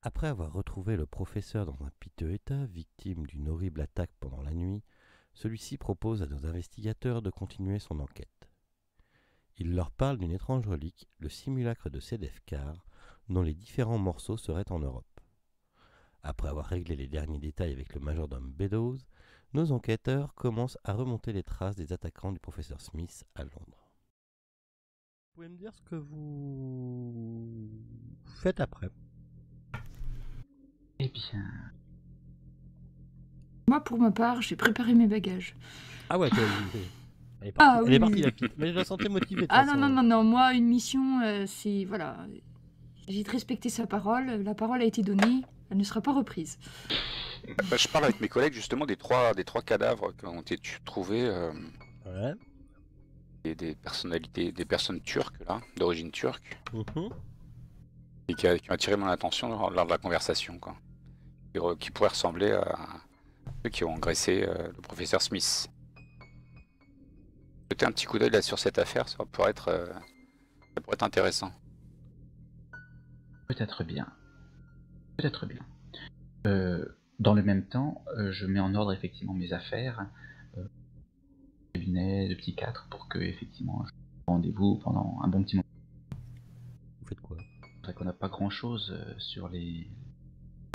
Après avoir retrouvé le professeur dans un piteux état, victime d'une horrible attaque pendant la nuit, celui-ci propose à nos investigateurs de continuer son enquête. Il leur parle d'une étrange relique, le simulacre de Sedefkar, dont les différents morceaux seraient en Europe. Après avoir réglé les derniers détails avec le majordome Beddoes, nos enquêteurs commencent à remonter les traces des attaquants du professeur Smith à Londres. Vous pouvez me dire ce que vous faites après? Eh bien, Moi, pour ma part, j'ai préparé mes bagages. Ah ouais, elle est partie, Ah elle oui, est partie oui. la petite, mais je la sentais motivée de toute Ah façon. non, non, non, non, moi, une mission, c'est... Voilà. J'ai respecté sa parole, la parole a été donnée, elle ne sera pas reprise. Bah, je parle avec mes collègues justement des trois cadavres qui ont été trouvés, Ouais. et des personnalités, des personnes turques là, d'origine turque, Mhm. et qui ont attiré mon attention lors de la conversation, quoi. Qui pourraient ressembler à ceux qui ont agressé le professeur Smith. Jeter un petit coup d'œil là sur cette affaire, ça pourrait être intéressant. peut-être bien. Peut-être bien. Dans le même temps, je mets en ordre effectivement mes affaires, cabinet de psychiatre, pour que effectivement je rendez-vous pendant un bon petit moment. Vous faites quoi? C'est vrai qu'on n'a pas grand-chose sur les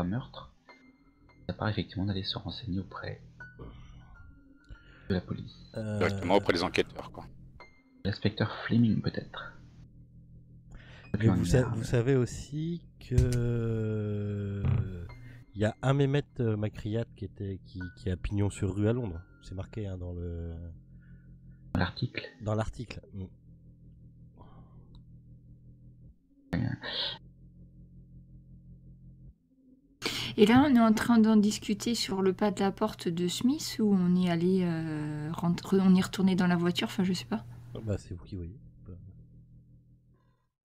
meurtres. À part effectivement d'aller se renseigner auprès de la police. Directement auprès des enquêteurs, quoi. L'inspecteur Fleming peut-être. Mais vous savez aussi que il y a un Mehmet Makriat qui a pignon sur rue à Londres. C'est marqué hein, dans l'article. Dans l'article. Et là, on est en train d'en discuter sur le pas de la porte de Smith, ou on est allé on est retourné dans la voiture, enfin je sais pas. Bah c'est vous qui voyez.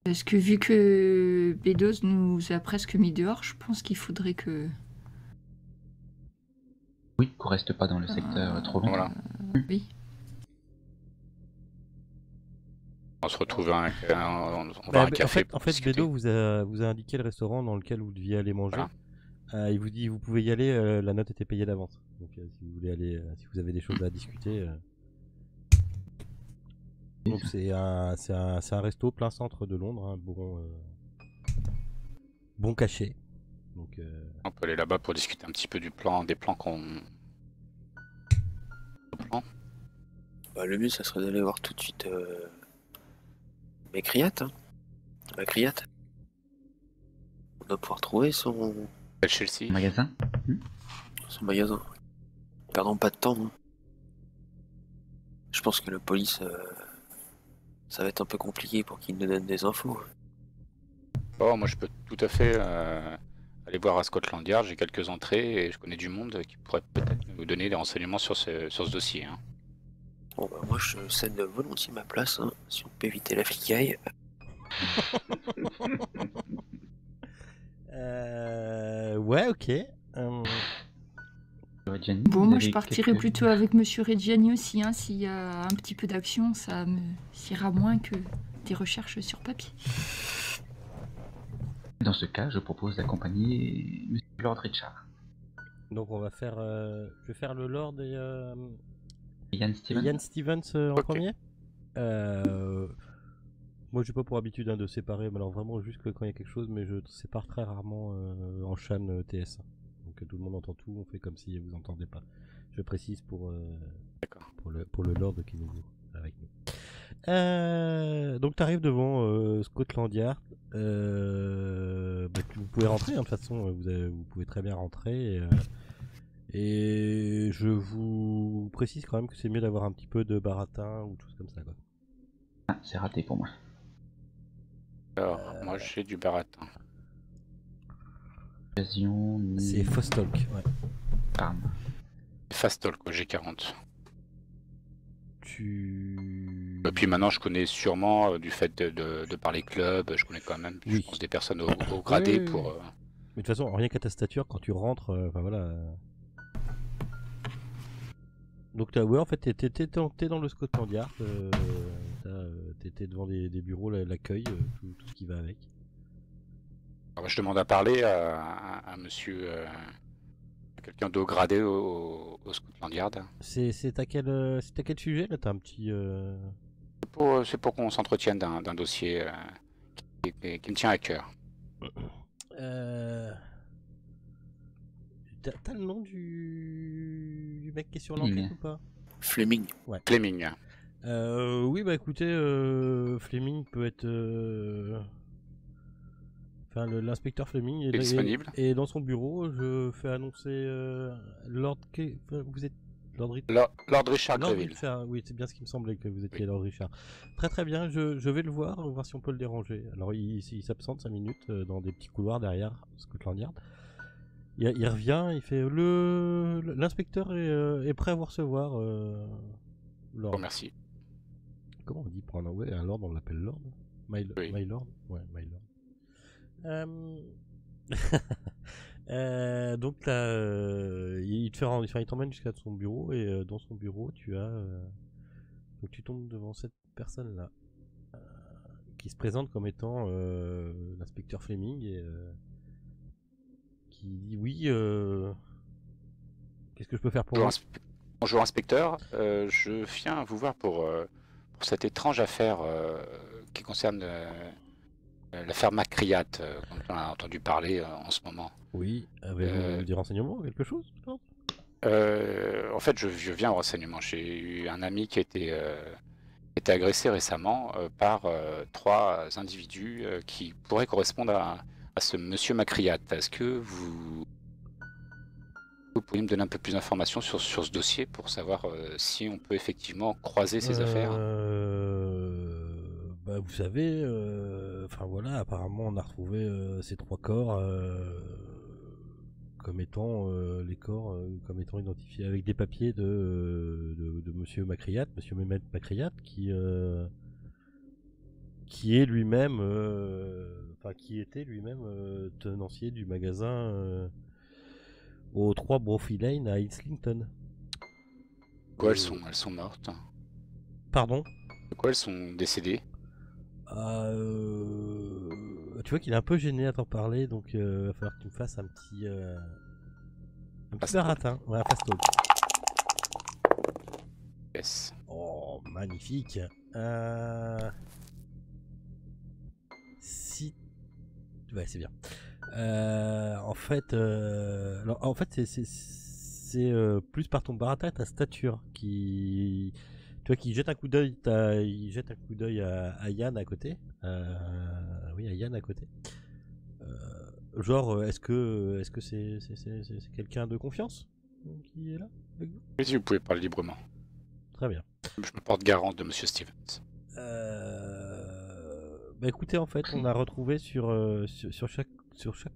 Parce que vu que Beddoes nous a presque mis dehors, je pense qu'il faudrait que... Oui, qu'on reste pas dans le secteur trop longtemps. Voilà. Oui. On se retrouve on va à un café. En fait Beddoes vous a indiqué le restaurant dans lequel vous deviez aller manger. Voilà. Il vous dit vous pouvez y aller, la note était payée d'avance. Donc si vous voulez aller, si vous avez des choses à discuter. Donc c'est un resto plein centre de Londres, hein, bon cachet. Donc on peut aller là-bas pour discuter un petit peu des plans qu'on... Bah, le mieux ça serait d'aller voir tout de suite Makriat, hein. Makriat. On doit pouvoir trouver son Chelsea. Magasin. Son magasin. Perdons pas de temps. Hein. Je pense que la police, ça va être un peu compliqué pour qu'il nous donne des infos. Bon, moi je peux tout à fait aller voir à Scotland Yard, j'ai quelques entrées et je connais du monde qui pourrait peut-être nous donner des renseignements sur ce dossier. Hein. Bon bah moi je cède volontiers ma place, hein, si on peut éviter la flicaille. Ouais, ok. Bon, moi je partirais plutôt avec Monsieur Reggiani aussi, hein, s'il y a un petit peu d'action, ça me ira moins que des recherches sur papier. Dans ce cas, je propose d'accompagner Monsieur Lord Richard. Donc on va faire, je vais faire le Lord et Ian Stevens, Ian Stevens en premier. Moi j'ai pas pour habitude hein, de séparer, mais alors vraiment juste que quand il y a quelque chose, mais je sépare très rarement en chaîne TS. Donc tout le monde entend tout, on fait comme si vous entendez pas. Je précise pour le Lord qui est nouveau avec nous. Donc tu arrives devant Scotland Yard. Vous pouvez rentrer, hein, de toute façon vous pouvez très bien rentrer. Et je vous précise quand même que c'est mieux d'avoir un petit peu de baratin ou tout comme ça. Quoi. Ah, c'est raté pour moi. Alors, moi j'ai du baratin. C'est Fostolk, ouais. Fastolk, quoi, j'ai 40. Et puis maintenant je connais sûrement du fait de parler club, je connais quand même je pense des personnes au gradé pour... Mais de toute façon, rien qu'à ta stature, quand tu rentres, voilà... Donc ouais, en fait, t'es dans le Scotland Yard, t'étais devant des bureaux, l'accueil, tout ce qui va avec. Alors, je demande à parler à monsieur, à quelqu'un d'haut gradé au Scotland Yard. C'est à quel sujet là? T'as un petit. C'est pour qu'on s'entretienne d'un dossier qui me tient à cœur. T'as le nom du mec qui est sur l'enquête ou pas? Fleming. Fleming. Oui, bah écoutez, Fleming peut être. Enfin, l'inspecteur Fleming est disponible. Et dans son bureau, je fais annoncer Lord. Vous êtes Lord Richard Greville. Richard, oui, c'est bien ce qui me semblait que vous étiez Lord Richard. Très très bien, je vais le voir si on peut le déranger. Alors il s'absente 5 minutes dans des petits couloirs derrière Scotland Yard. Il revient, il fait l'inspecteur est prêt à vous recevoir. Lord. Oh, merci. Comment on dit pour un Lord, on l'appelle Lord? My Lord? Ouais, My Lord. Donc là, il t'emmène jusqu'à son bureau et dans son bureau, donc tu tombes devant cette personne-là qui se présente comme étant l'inspecteur Fleming et qui dit oui. Qu'est-ce que je peux faire pour vous? Bonjour inspecteur, je viens vous voir pour cette étrange affaire qui concerne l'affaire McCreat, dont on a entendu parler en ce moment. Oui, avez-vous des renseignements, quelque chose? En fait, je viens au renseignement. J'ai eu un ami qui a été agressé récemment par 3 individus qui pourraient correspondre à ce monsieur McCreat. Est-ce que vous pourriez me donner un peu plus d'informations sur ce dossier pour savoir si on peut effectivement croiser ces affaires? Bah, vous savez, enfin voilà, apparemment on a retrouvé ces 3 corps comme étant les corps comme étant identifiés avec des papiers de monsieur Macreat, monsieur Mehmet Macreat, qui est lui-même, qui était lui-même tenancier du magasin aux 3 Brophy Lane à Islington. Pourquoi elles sont mortes? Pardon? Pourquoi elles sont décédées? Tu vois qu'il est un peu gêné à t'en parler, donc il va falloir que tu me fasses un petit baratin. Ouais, un fast talk. Yes. Oh, magnifique. Si... Ouais, c'est bien. En fait, c'est plus par ton baratin, ta stature qui... Tu vois qu'il jette un coup d'œil, il jette un coup d'œil à Yann à côté. Oui, à Yann à côté. Genre, est-ce que c'est quelqu'un de confiance qui est là avec vous? Oui, si vous pouvez parler librement. Très bien. Je me porte garant de Monsieur Stevens. Bah écoutez, en fait, on a retrouvé sur chaque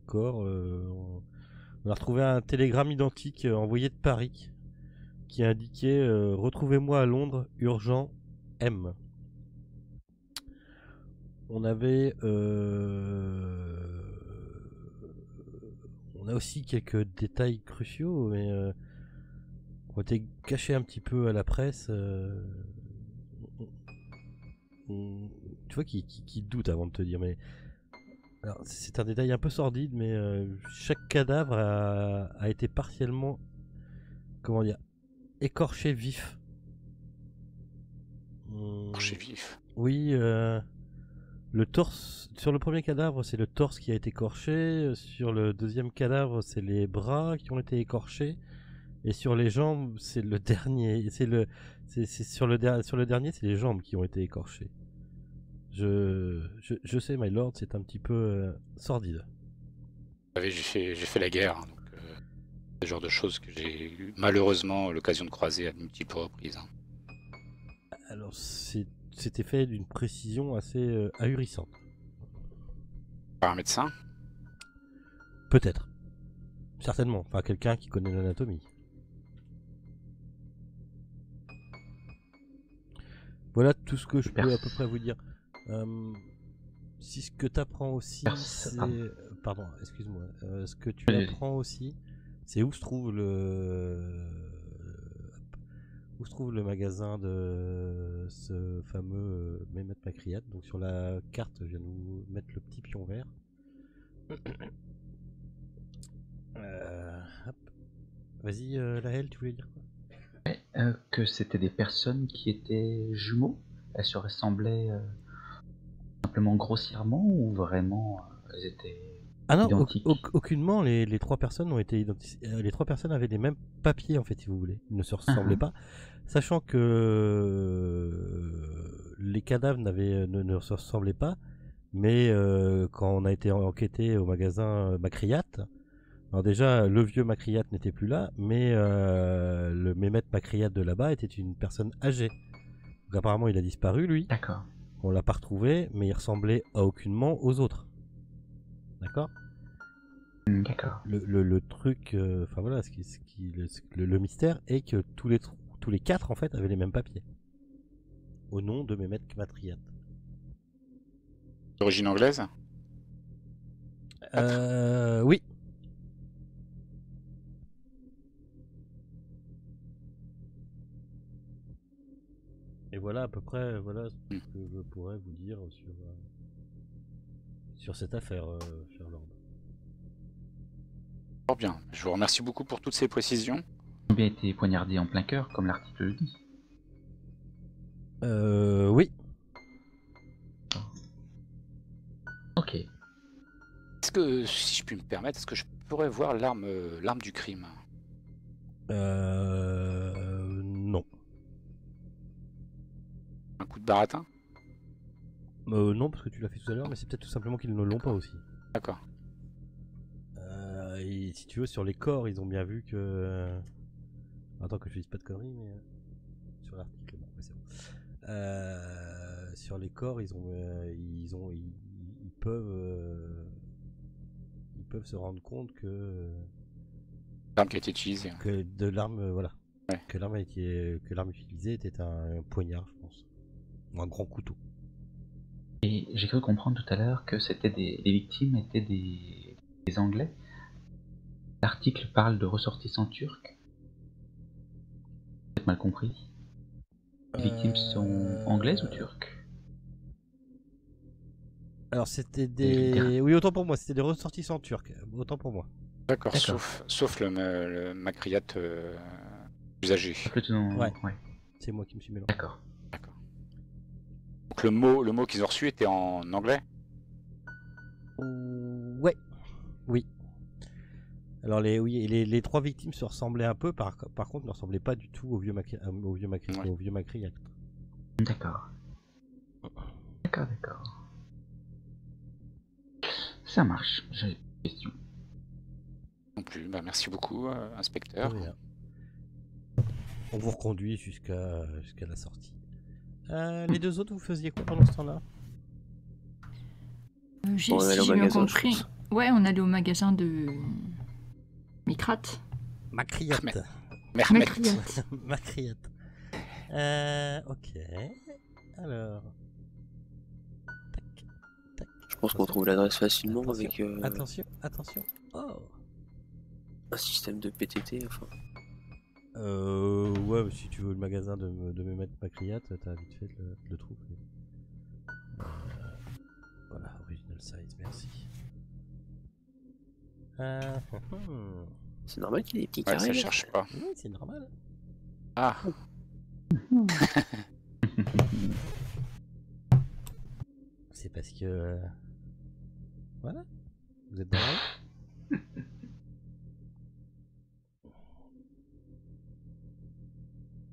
corps, on a retrouvé un télégramme identique envoyé de Paris qui indiquait retrouvez-moi à Londres, urgent, M. On avait on a aussi quelques détails cruciaux, mais ont été cachés un petit peu à la presse. Tu vois qui doute avant de te dire, mais alors, c'est un détail un peu sordide, mais chaque cadavre a été partiellement, comment dire, écorché vif. Écorché vif? Oui, le torse, sur le premier cadavre, c'est le torse qui a été écorché. Sur le deuxième cadavre, c'est les bras qui ont été écorchés. Et sur les jambes, c'est le dernier. Sur le dernier, c'est les jambes qui ont été écorchées. Je sais, my lord, c'est un petit peu sordide. Vous savez, j'ai fait la guerre, hein, donc c'est le genre de choses que j'ai eu malheureusement l'occasion de croiser à multiples reprises. Hein. Alors, c'était fait d'une précision assez ahurissante. Par un médecin? Peut-être. Certainement. Enfin, quelqu'un qui connaît l'anatomie. Voilà tout ce que je peux à peu près vous dire. Si ce que tu apprends aussi, c'est... Pardon, excuse-moi. Ce que tu apprends aussi, c'est où se trouve le magasin de ce fameux Mehmet Macreat. Donc sur la carte, je viens de vous mettre le petit pion vert. Hop. Vas-y, Laël, tu voulais dire quoi? Que c'était des personnes qui étaient jumeaux. Elles se ressemblaient simplement grossièrement ou vraiment elles étaient Ah non, identiques? aucunement, les trois personnes ont été identifiées. Les trois personnes avaient les mêmes papiers, en fait, si vous voulez. Ils ne se ressemblaient pas. Sachant que les cadavres ne se ressemblaient pas, mais quand on a été enquêté au magasin Macriat, alors déjà, le vieux Macriat n'était plus là, mais le Mehmet Macriat de là-bas était une personne âgée. Donc apparemment, il a disparu, lui. D'accord. On l'a pas retrouvé, mais il ressemblait à aucunement aux autres. D'accord? D'accord. Le truc, enfin voilà, le mystère est que tous les quatre en fait avaient les mêmes papiers. Au nom de Mehmet Macriat. D'origine anglaise? Oui. Et voilà à peu près voilà ce que je pourrais vous dire sur cette affaire, cher Lord. Fort bien. Je vous remercie beaucoup pour toutes ces précisions. Ils ont bien été poignardés en plein cœur, comme l'article le dit. Oui. Ok. Est-ce que, si je puis me permettre, est-ce que je pourrais voir l'arme du crime? Non. Un coup de baratin? Non, parce que tu l'as fait tout à l'heure, mais c'est peut-être tout simplement qu'ils ne l'ont pas aussi. D'accord. Et si tu veux, sur les corps, ils ont bien vu que... Attends que je dise pas de conneries, mais... Sur l'article, non, c'est bon. Sur les corps, ils peuvent se rendre compte que... L'arme qui a été utilisée. Que de l'arme, voilà. Ouais. Que l'arme utilisée était un poignard, je pense. Ou un grand couteau. Et j'ai cru comprendre tout à l'heure que c'était les victimes étaient des Anglais. L'article parle de ressortissants turcs. J'ai peut-être mal compris. Les victimes sont anglaises ou turques? Alors c'était des... Oui, autant pour moi, c'était des ressortissants turcs. Autant pour moi. D'accord, sauf le Macriat usagé. Ouais. C'est moi qui me suis mélangé. D'accord. Donc le mot qu'ils ont reçu était en anglais? Ouais. Oui. Alors les trois victimes se ressemblaient un peu, par contre ne ressemblaient pas du tout au vieux Macriat. D'accord. D'accord. Ça marche. J'ai une question. Non plus. Bah, merci beaucoup, inspecteur. On vous reconduit jusqu'à la sortie. Les deux autres, vous faisiez quoi pendant ce temps-là? Si j'ai bien compris. Ouais, on allait au magasin de Macriat. Macriat. Macriat. Ok. Alors. Je pense qu'on trouve l'adresse facilement avec Attention. Oh. Un système de PTT, enfin. Ouais, si tu veux le magasin de Mehmet Macriat, t'as vite fait de le trouver. Voilà, original size, merci. C'est normal qu'il y ait des petits Ouais, carrés. ça cherche pas. Oui, c'est normal. Ah. C'est parce que... Voilà. Vous êtes dans la rue.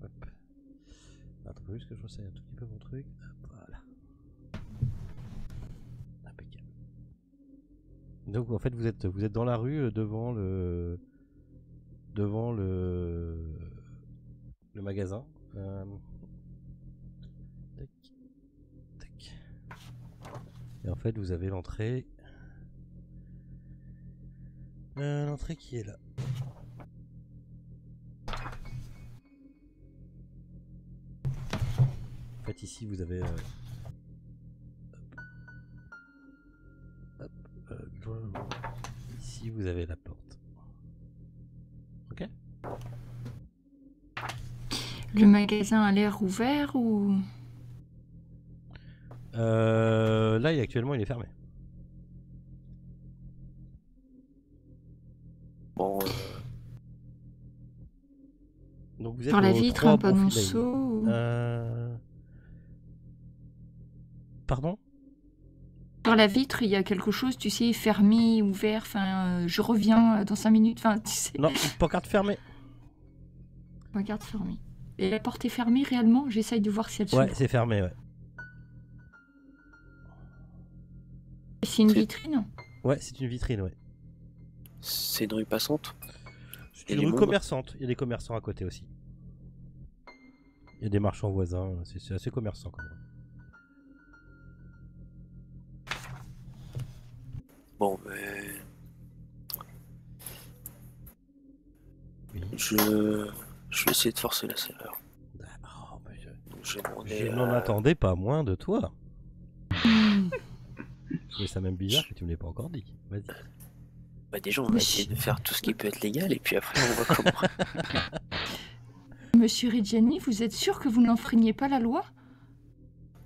Hop. Attends, faut juste que je resserre un tout petit peu mon truc. Hop, voilà. Impeccable. Donc en fait vous êtes dans la rue devant le magasin. Tac, tac. Et en fait vous avez l'entrée. L'entrée qui est là. En fait ici vous avez ici vous avez la porte. Ok. Le magasin a l'air ouvert ou... Là actuellement il est fermé. Bon, Donc vous êtes Sur la aux vitre, 3 un panneau Bonfils Lane. saut. Pardon? Sur la vitre, il y a quelque chose, tu sais, fermé, ouvert. Enfin, je reviens dans 5 minutes. Enfin, tu sais. Non, une pancarte fermée. Regarde fermée. Et la porte est fermée réellement? J'essaye de voir si elle Ouais, s'ouvre. c'est fermé, ouais. C'est une C'est- vitrine? Ouais, c'est une vitrine, ouais. c'est une rue passante. C'est Et une du rue monde. commerçante. Il y a des commerçants à côté aussi. Il y a des marchands voisins. C'est assez commerçant quand même. Bon, mais Oui. je vais essayer de forcer la serrure. Oh, mais Donc, je vais demander je n'en à- attendais pas moins de toi. Hmm. Je trouvais ça même bizarre que tu me l'aies pas encore dit. Vas-y. Bah, déjà, on va essayer de faire tout ce qui peut être légal et puis après, on voit comment. Monsieur Reggiani, vous êtes sûr que vous n'enfreignez pas la loi?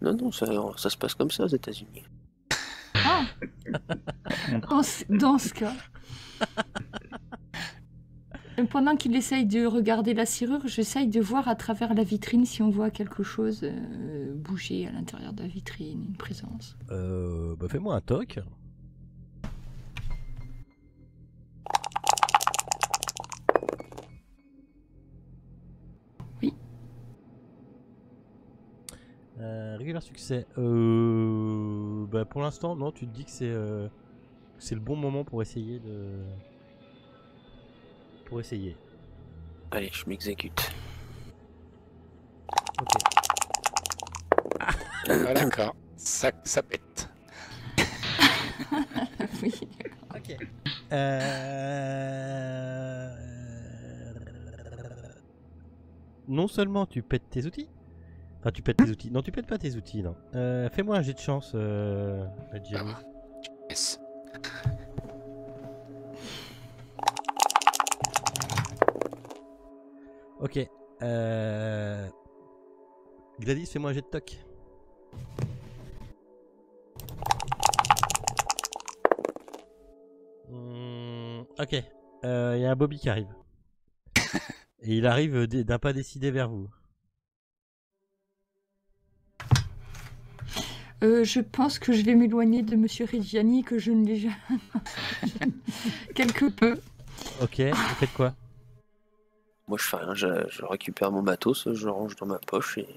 Non, non, ça se passe comme ça aux États-Unis. Ah. Dans ce cas. Pendant qu'il essaye de regarder la serrure, j'essaye de voir à travers la vitrine si on voit quelque chose bouger à l'intérieur de la vitrine, une présence. Bah fais-moi un toc. Oui. Régulier succès. Bah pour l'instant, non, tu te dis que c'est le bon moment pour essayer de. Pour essayer. Allez, je m'exécute. Ok. Ah, d'accord, ça pète. Oui. Ok. Non seulement tu pètes tes outils. Enfin, tu pètes tes outils. Non, tu pètes pas tes outils, non. Fais-moi un jet de chance, Jenny. Yes. Ok. Gladys, fais-moi un jet de toc. Ok. Il y a un Bobby qui arrive. Et il arrive d'un pas décidé vers vous. Je pense que je vais m'éloigner de Monsieur Reggiani, que je ne l'ai jamais... Quelque peu. Ok, vous faites quoi? Moi, je fais rien, je récupère mon matos, je le range dans ma poche et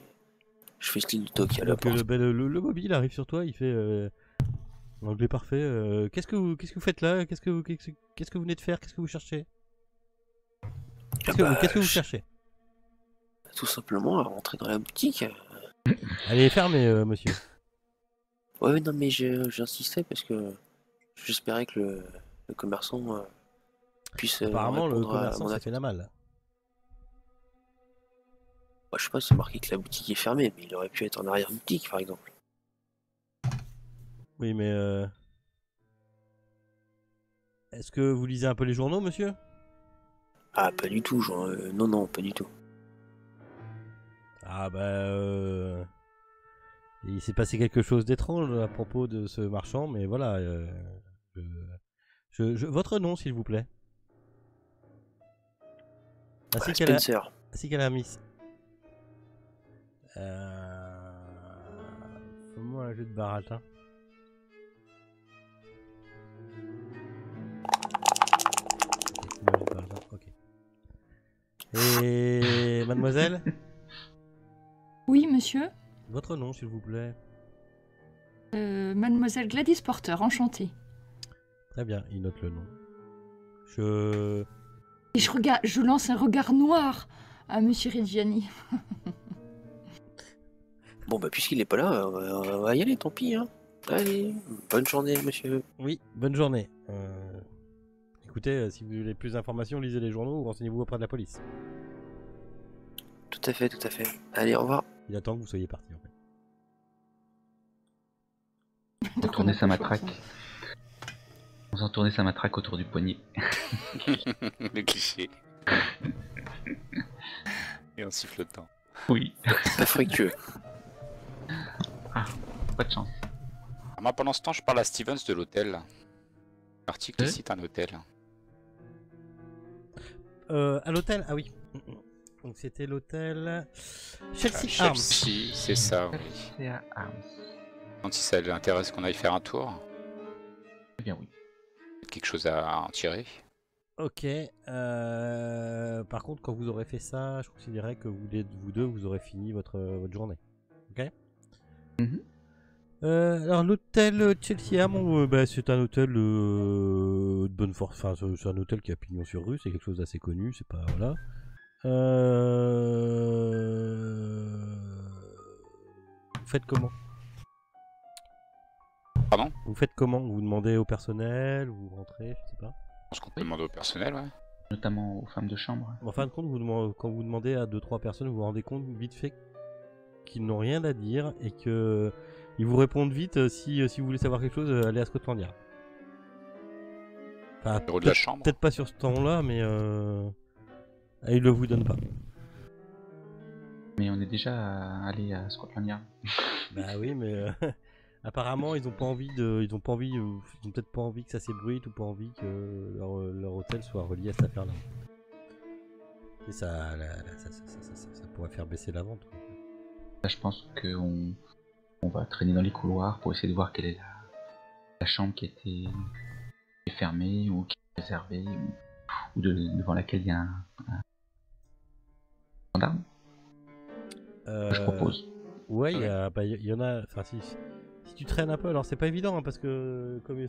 je fais style du toki à la Donc porte. le Bobby il arrive sur toi, il fait en anglais parfait. Qu'est-ce que vous faites là? Qu'est-ce que vous venez de faire? Qu'est-ce que vous cherchez? Qu'est-ce que vous cherchez? Tout simplement à rentrer dans la boutique. Elle est fermée, monsieur. Ouais, non, mais j'insistais parce que j'espérais que le commerçant puisse Apparemment, le répondre à commerçant mon s'est attente. fait la malle. Bah, je sais pas, c'est marqué que la boutique est fermée, mais il aurait pu être en arrière-boutique, par exemple. Oui, mais est-ce que vous lisez un peu les journaux, monsieur? Ah, pas du tout, genre, non, non, pas du tout. Ah il s'est passé quelque chose d'étrange à propos de ce marchand, mais voilà. Votre nom, s'il vous plaît. Ainsi Spencer. qu'elle a mis. Fais-moi un jeu de baratin. Ok. Et mademoiselle, Oui, monsieur. votre nom, s'il vous plaît. Mademoiselle Gladys Porter, enchantée. Très bien, il note le nom. Et je lance un regard noir à Monsieur Reggiani. Bon, bah, puisqu'il est pas là, on va y aller, tant pis, hein. Allez, bonne journée, monsieur. Oui, bonne journée. Écoutez, si vous voulez plus d'informations, lisez les journaux ou renseignez-vous auprès de la police. Tout à fait, tout à fait. Allez, au revoir. Il attend que vous soyez parti en fait. Retourner sa matraque. On s'en tourner sa matraque autour du poignet. Le cliché. Et en sifflotant. Oui. Pas fructueux. Ah, pas de chance. Alors moi, pendant ce temps, je parle à Stevens de l'hôtel. L'article Oui. cite un hôtel. À l'hôtel, ah oui. Donc c'était l'hôtel Chelsea Arms. Chelsea, c'est ça, oui. Chelsea Arms. Donc, si ça l'intéresse qu'on aille faire un tour, Eh bien oui. quelque chose à en tirer. Ok. Par contre, quand vous aurez fait ça, je considérais que vous deux, vous aurez fini votre journée. Ok. Mhm. Alors l'hôtel Chelsea Arms, bah, c'est un hôtel de bonne force. Enfin, c'est un hôtel qui a pignon sur rue. C'est quelque chose d'assez connu. C'est pas voilà. Vous faites comment? Pardon? Vous faites comment? Vous demandez au personnel, vous rentrez, je sais pas. Je pense qu'on peut demander au personnel, ouais. Notamment aux femmes de chambre. En fin de compte, quand vous demandez à 2-3 personnes, vous vous rendez compte vite fait qu'ils n'ont rien à dire et que ils vous répondent vite si vous voulez savoir quelque chose, allez à Scotland Yard. Enfin, Numéro de la chambre. peut-être pas sur ce temps-là, mais ils le vous donnent pas. Mais on est déjà allé à Scotland Yard. Bah oui, mais apparemment ils ont pas envie ils ont peut-être pas envie que ça s'ébruite ou pas envie que leur hôtel soit relié à cette affaire-là. Et ça pourrait faire baisser la vente, quoi. Là, je pense qu'on va traîner dans les couloirs pour essayer de voir quelle est la chambre qui était fermée ou qui est réservée ou devant laquelle il y a un gendarme. Je propose. Ouais, il y en a. Enfin, si tu traînes un peu, alors c'est pas évident hein, parce que comme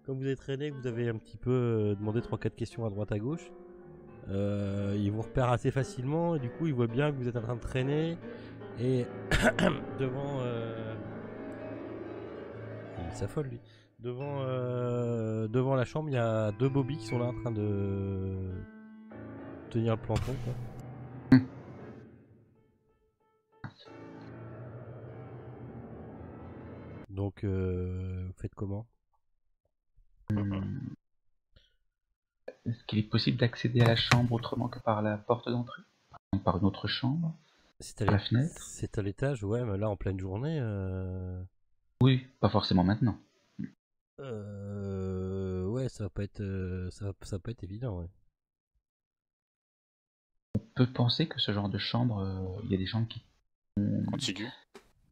vous avez traîné, que vous avez un petit peu demandé 3-4 questions à droite à gauche, ils vous repèrent assez facilement et du coup ils voient bien que vous êtes en train de traîner et devant. Il s'affole lui. Devant la chambre, il y a 2 bobbies qui sont là en train de tenir le planton, quoi. Donc, vous faites comment? Est-ce qu'il est possible d'accéder à la chambre autrement que par la porte d'entrée? Par une autre chambre? C'est la fenêtre? C'est à l'étage, ouais, mais là en pleine journée. Oui, pas forcément maintenant. Ouais, ça va pas être, ça va pas être évident, ouais. On peut penser que ce genre de chambre, il y a des gens qui Contigu.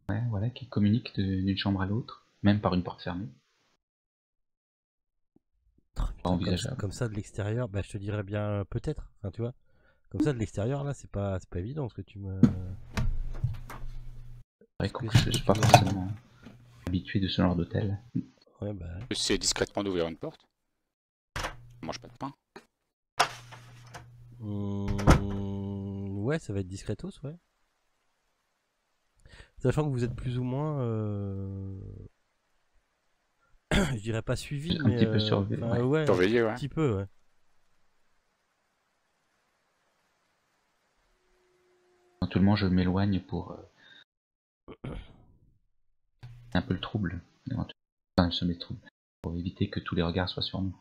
ouais, voilà, qui communiquent d'une chambre à l'autre, même par une porte fermée. Pas envisageable. Comme ça de l'extérieur, bah je te dirais bien peut-être. Enfin, tu vois, comme ça de l'extérieur là, c'est pas évident ce que tu me. C'est vrai que je suis pas forcément habitué de ce genre d'hôtel. Ouais, bah. C'est discrètement d'ouvrir une porte. On mange pas de pain. Ouais, ça va être discretos, ouais. Sachant que vous êtes plus ou moins, je dirais pas suivi, Un mais petit peu surveillé. ouais, Surveillé, ouais. un petit peu, ouais. Éventuellement, je m'éloigne pour un peu le trouble. Enfin, semer le trouble. Pour éviter que tous les regards soient sur nous.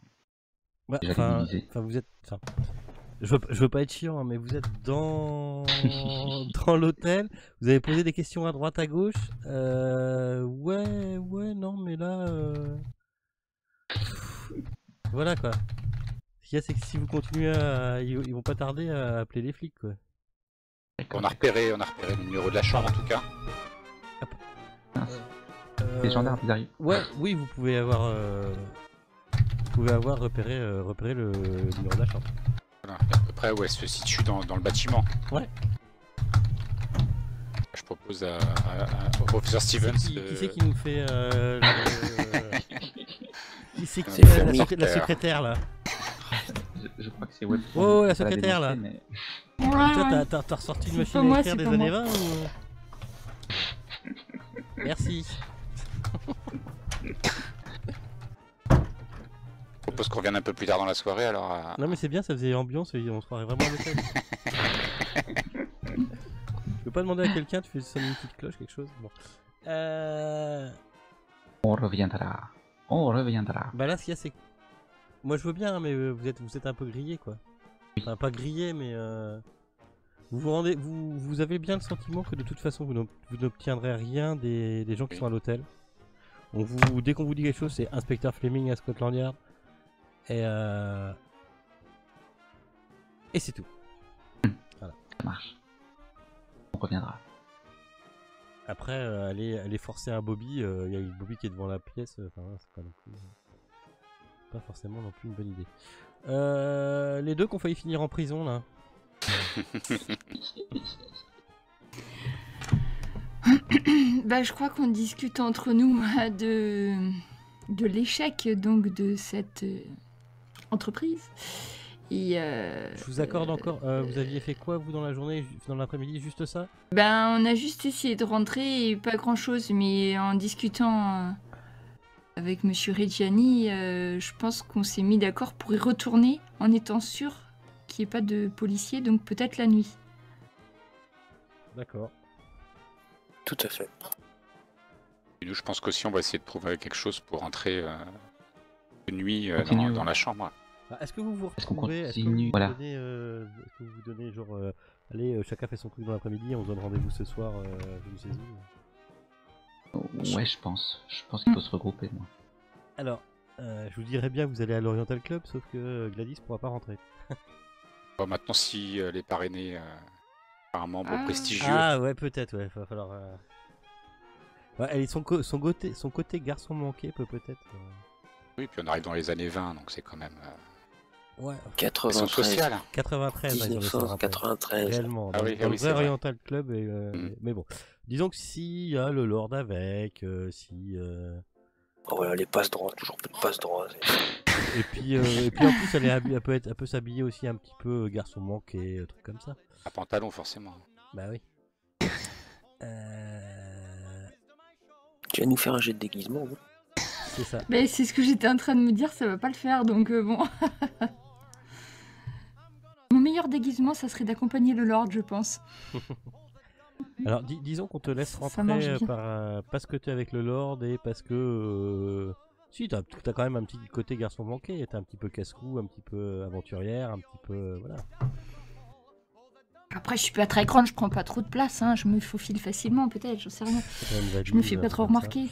Ouais, Déjà enfin, divisé. vous êtes, je veux pas être chiant, hein, mais vous êtes dans l'hôtel. Vous avez posé des questions à droite, à gauche. Ouais, non, mais là, voilà quoi. Ce qu'il y a, c'est que si vous continuez ils vont pas tarder à appeler les flics, quoi. On a repéré le numéro de la chambre en tout cas. Les gendarmes, ils arrivent. Ouais, oui, vous pouvez avoir repéré le numéro de la chambre. Voilà. Et à peu près où elle se situe dans le bâtiment. Ouais. Je propose au professeur Stevens. Qui c'est qui nous fait qui c'est qui C'est fait Fermi. la secrétaire là? Je crois que c'est Web. Oh, la secrétaire là. Mais... Ouais, T'as ressorti une C'est machine pas à moi, écrire c'est des pas années moi. 20 ou... Merci. Je propose qu'on revienne un peu plus tard dans la soirée alors. Non mais c'est bien, ça faisait ambiance, on se croirait vraiment à l'hôtel. Je peux pas demander à quelqu'un, tu fais sonner une petite cloche, quelque chose. Bon. On reviendra. On reviendra. Bah là, ce qu'il y a, c'est que... Moi je veux bien, mais vous êtes un peu grillé quoi. Enfin, pas grillé, mais... Vous avez bien le sentiment que de toute façon, vous n'obtiendrez rien des gens qui sont à l'hôtel. Dès qu'on vous dit quelque chose, c'est Inspecteur Fleming à Scotland Yard. Et Et c'est tout. Ça marche. On reviendra. Après, aller forcer un Bobby, il y a une Bobby qui est devant la pièce, enfin, c'est pas non plus... pas forcément non plus une bonne idée. Les deux qui ont failli finir en prison, là. Bah, je crois qu'on discute entre nous de l'échec donc de cette entreprise. Et Je vous accorde encore, vous aviez fait quoi, vous, dans la journée, dans l'après-midi, juste ça? ben, on a juste essayé de rentrer et pas grand-chose, mais en discutant avec Monsieur Reggiani, je pense qu'on s'est mis d'accord pour y retourner en étant sûr qu'il n'y ait pas de policiers, donc peut-être la nuit. D'accord. Tout à fait. Et nous, je pense qu'aussi, on va essayer de trouver quelque chose pour rentrer de nuit Continue. dans la chambre. Bah, est-ce que vous vous Est-ce qu'on retrouvez, continue, voilà. est-ce que vous vous donnez genre, allez, chacun fait son truc dans l'après-midi, on se donne rendez-vous ce soir, je ne sais où. Ouais, je pense. Je pense qu'il faut se regrouper, moi. Alors, je vous dirais bien que vous allez à l'Oriental Club, sauf que Gladys pourra pas rentrer. Bon, maintenant, si elle est parrainée par un membre Ah. prestigieux, Ah ouais, peut-être, ouais, va falloir... Ouais, elle est son côté garçon manqué peut-être... oui, puis on arrive dans les années 20, donc c'est quand même Ouais, question 93, sociale. 93, là, ils ont laissé rentrer. 1993. Réellement, Ah dans, oui, dans ah le oui, vrai c'est vrai. Oriental Club, mais bon. Disons que s'il y a le Lord avec, si... Oh, voilà, les passe droits, toujours plus de passe droits. Et puis en plus, elle peut s'habiller aussi un petit peu garçon manqué, truc comme ça. Un pantalon, forcément. Bah oui. Tu vas nous faire un jet de déguisement, hein. C'est ça. Mais c'est ce que j'étais en train de me dire, ça va pas le faire, donc bon. Mon meilleur déguisement, ça serait d'accompagner le Lord, je pense. Alors disons qu'on te laisse Ça marche rentrer bien. parce que t'es avec le Lord et parce que... Si, t'as quand même un petit côté garçon manqué, t'es un petit peu casse-cou, un petit peu aventurière, un petit peu... voilà. Après, je suis pas très grande, je prends pas trop de place, hein. Je me faufile facilement, peut-être, j'en sais rien. C'est quand même Je me valide, fais pas un trop truc comme ça. remarquer.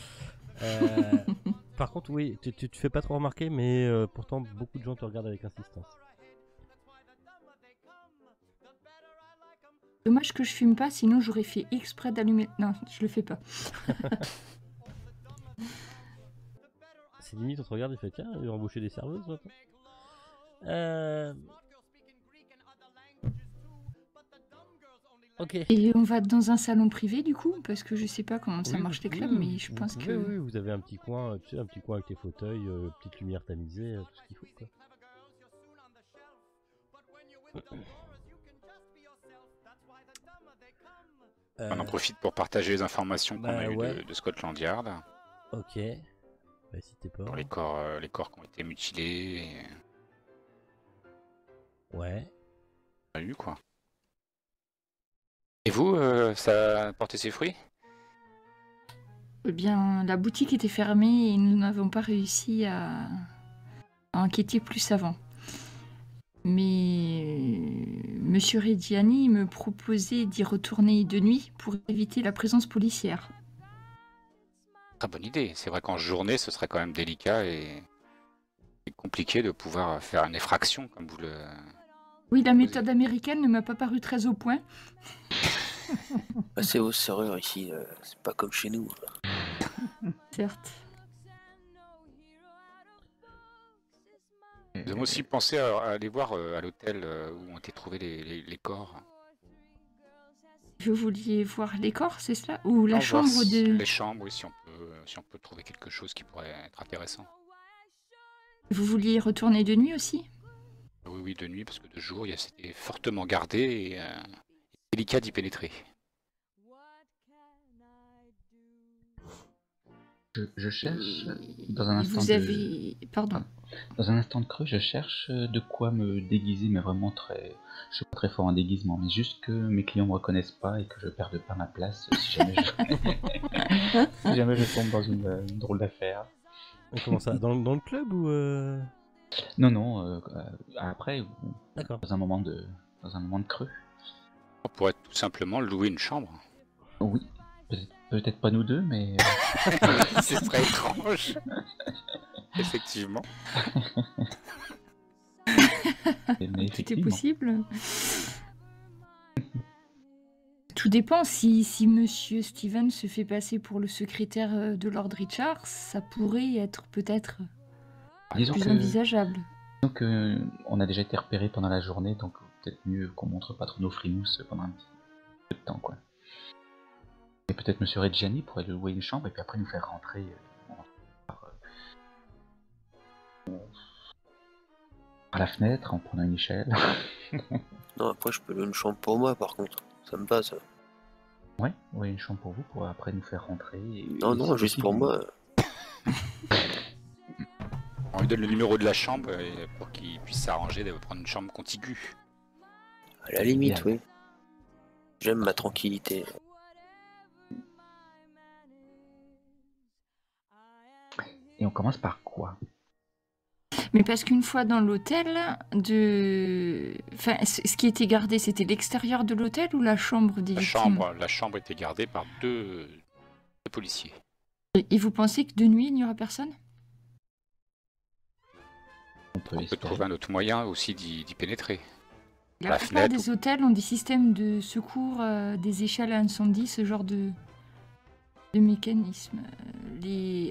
Par contre, oui, tu te fais pas trop remarquer, mais pourtant beaucoup de gens te regardent avec insistance. Dommage que je fume pas, sinon j'aurais fait exprès d'allumer. Non, je le fais pas. C'est limite, on te regarde et fait tiens, il va embaucher des serveuses maintenant. Ok. Et on va dans un salon privé du coup, parce que je sais pas comment ça Oui, marche les oui, clubs, mais je vous pense pouvez, que. oui, vous avez un petit coin, tu sais, un petit coin avec tes fauteuils, petite lumière tamisée, tout ce qu'il faut quoi. On en profite pour partager les informations qu'on bah a eues ouais. de Scotland Yard Ok. Bah si t'es pas. pour les corps qui ont été mutilés. Ouais. On a eu quoi. Et vous, ça a porté ses fruits? Eh bien, la boutique était fermée et nous n'avons pas réussi à enquêter plus avant. Mais Monsieur Reggiani me proposait d'y retourner de nuit pour éviter la présence policière. Très bonne idée. C'est vrai qu'en journée, ce serait quand même délicat et compliqué de pouvoir faire une effraction comme vous le... Oui, la méthode américaine ne m'a pas paru très au point. Bah, c'est aux serrures ici, c'est pas comme chez nous. Certes. Nous avons aussi pensé à aller voir à l'hôtel où ont été trouvés les corps. Vous vouliez voir les corps, c'est cela? Ou la Non, voir chambre de... Les chambres, oui, si on peut trouver quelque chose qui pourrait être intéressant. Vous vouliez retourner de nuit aussi? Oui, oui, de nuit, parce que de jour, c'était fortement gardé et délicat d'y pénétrer. Je cherche dans un instant Vous avez... Pardon. Dans un instant de creux, je cherche de quoi me déguiser, mais vraiment très... Je suis pas très fort en déguisement, mais juste que mes clients me reconnaissent pas et que je perde pas ma place si jamais je, si jamais je tombe dans une drôle d'affaire. Et comment ça, dans le club ou Non, après, D'accord. dans un moment de creux. On pourrait tout simplement louer une chambre. Oui, peut-être pas nous deux, mais... Ce serait étrange. Effectivement. Mais Tout est effectivement. possible. Tout dépend. Si Monsieur Steven se fait passer pour le secrétaire de Lord Richard, ça pourrait être peut-être Disons plus que, envisageable. disons que on a déjà été repérés pendant la journée, donc peut-être mieux qu'on montre pas trop nos frimousses pendant un petit peu de temps, quoi. Et peut-être Monsieur Reggiani pourrait lui louer une chambre et puis après nous faire rentrer par, par la fenêtre en prenant une échelle. Non, après, je peux louer une chambre pour moi, par contre. Ça me va, ça. Ouais, une chambre pour vous pour après nous faire rentrer. Non, non, juste pour moi. On lui donne le numéro de la chambre pour qu'il puisse s'arranger de prendre une chambre contiguë. À la limite, Bien. oui. J'aime ma tranquillité. Et on commence par quoi? Mais parce qu'une fois dans l'hôtel, enfin, ce qui était gardé, c'était l'extérieur de l'hôtel ou la chambre des victimes? La chambre était gardée par deux policiers. Et vous pensez que de nuit, il n'y aura personne? On peut On peut espérer. trouver un autre moyen aussi d'y pénétrer. La La plupart fenêtre des hôtels ont des systèmes de secours, des échelles à incendie, ce genre de mécanisme.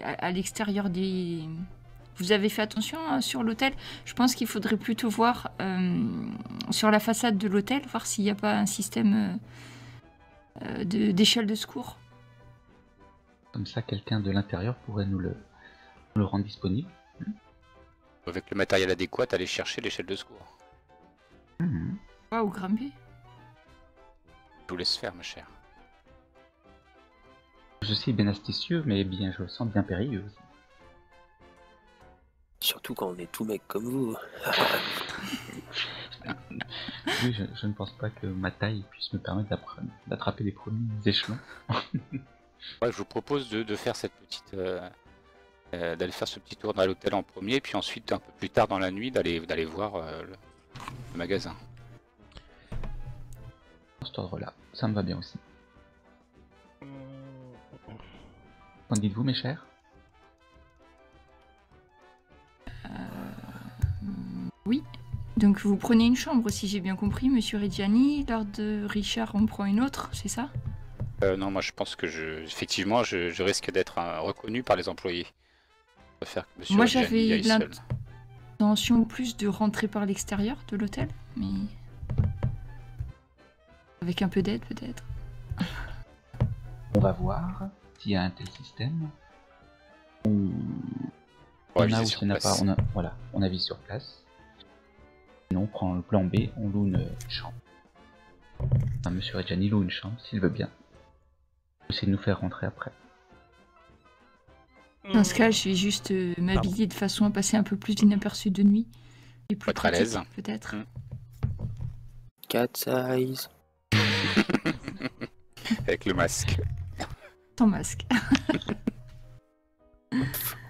À l'extérieur des... Vous avez fait attention sur l'hôtel? Je pense qu'il faudrait plutôt voir sur la façade de l'hôtel, voir s'il n'y a pas un système d'échelle de secours. Comme ça, quelqu'un de l'intérieur pourrait nous le rendre disponible. avec le matériel adéquat, aller chercher l'échelle de secours. Ou grimper. Je vous laisse faire, ma chère. Je suis bien astucieux, mais bien, je le sens bien périlleux aussi. Surtout quand on est tout mec comme vous. Oui, je ne pense pas que ma taille puisse me permettre d'attraper les premiers échelons. Ouais, je vous propose de faire cette petite, d'aller faire ce petit tour dans l'hôtel en premier, puis ensuite un peu plus tard dans la nuit d'aller voir le magasin. Dans cet ordre-là, ça me va bien aussi. Qu'en dites-vous, mes chers? Oui. Donc vous prenez une chambre, si j'ai bien compris, Monsieur Reggiani. Lord Richard, on prend une autre, c'est ça? Non, moi je pense que effectivement, je risque d'être reconnu par les employés. Je préfère que Monsieur Moi Reggiani j'avais aille seul. l'intention plus de rentrer par l'extérieur de l'hôtel, mais avec un peu d'aide peut-être. On va voir s'il y a un tel système. On On va a viser ou sur s'il n'y en a pas, place. on avise sur place. Sinon, on prend le plan B, on loue une chambre. Enfin, Monsieur Reggiani loue une chambre s'il veut bien. Essayer de nous faire rentrer après. Dans ce cas, je vais juste m'habiller de façon à passer un peu plus inaperçu de nuit. Et plus Être à pratique, l'aise. peut-être. Cat size. Avec le masque. Sans masque.